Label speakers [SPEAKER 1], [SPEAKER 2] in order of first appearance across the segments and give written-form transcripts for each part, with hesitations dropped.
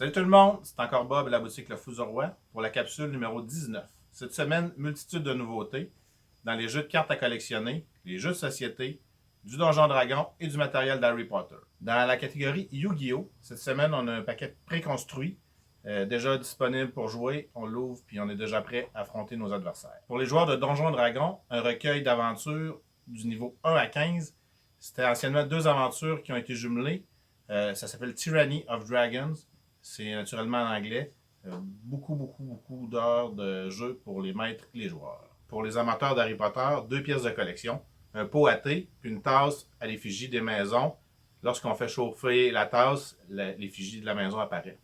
[SPEAKER 1] Salut tout le monde, c'est encore Bob à la boutique Le Fou du Roi pour la capsule numéro 19. Cette semaine, multitude de nouveautés dans les jeux de cartes à collectionner, les jeux de société, du Donjon Dragon et du matériel d'Harry Potter. Dans la catégorie Yu-Gi-Oh! Cette semaine, on a un paquet préconstruit, déjà disponible pour jouer. On l'ouvre puis on est déjà prêt à affronter nos adversaires. Pour les joueurs de Donjon Dragon, un recueil d'aventures du niveau 1 à 15. C'était anciennement 2 aventures qui ont été jumelées. Ça s'appelle Tyranny of Dragons. C'est naturellement en anglais. Beaucoup d'heures de jeu pour les maîtres et les joueurs. Pour les amateurs d'Harry Potter, 2 pièces de collection, un pot à thé, puis une tasse à l'effigie des maisons. Lorsqu'on fait chauffer la tasse, l'effigie de la maison apparaît.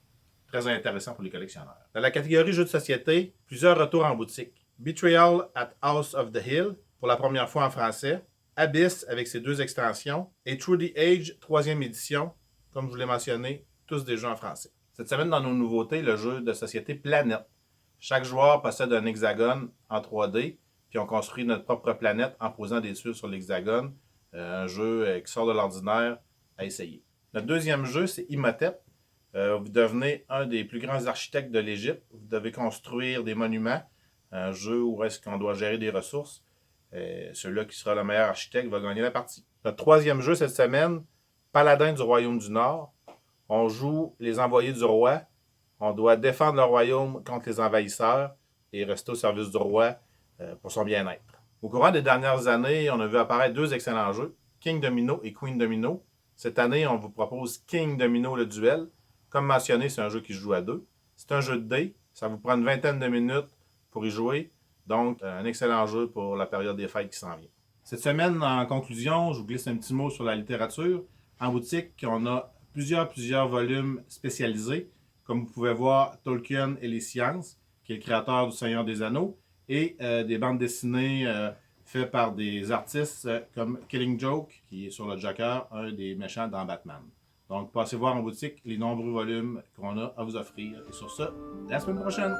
[SPEAKER 1] Très intéressant pour les collectionneurs. Dans la catégorie jeux de société, plusieurs retours en boutique. Betrayal at House of the Hill, pour la première fois en français. Abyss avec ses 2 extensions. Et Through the Age, 3e édition, comme je vous l'ai mentionné, tous des jeux en français. Cette semaine, dans nos nouveautés, le jeu de société Planète. Chaque joueur possède un hexagone en 3D, puis on construit notre propre planète en posant des tuiles sur l'hexagone. Un jeu qui sort de l'ordinaire à essayer. Notre deuxième jeu, c'est Imhotep. Vous devenez un des plus grands architectes de l'Égypte. Vous devez construire des monuments. Un jeu où est-ce qu'on doit gérer des ressources. Celui-là qui sera le meilleur architecte va gagner la partie. Notre troisième jeu cette semaine, Paladin du Royaume du Nord. On joue les envoyés du roi. On doit défendre le royaume contre les envahisseurs et rester au service du roi pour son bien-être. Au courant des dernières années, on a vu apparaître 2 excellents jeux, King Domino et Queen Domino. Cette année, on vous propose King Domino le duel. Comme mentionné, c'est un jeu qui se joue à 2. C'est un jeu de dés. Ça vous prend une vingtaine de minutes pour y jouer. Donc, un excellent jeu pour la période des fêtes qui s'en vient. Cette semaine, en conclusion, je vous glisse un petit mot sur la littérature. En boutique, on a plusieurs volumes spécialisés. Comme vous pouvez voir, Tolkien et les sciences, qui est le créateur du Seigneur des Anneaux, et des bandes dessinées faites par des artistes comme Killing Joke, qui est sur le Joker, un des méchants dans Batman. Donc, passez voir en boutique les nombreux volumes qu'on a à vous offrir. Et sur ça, à la semaine prochaine!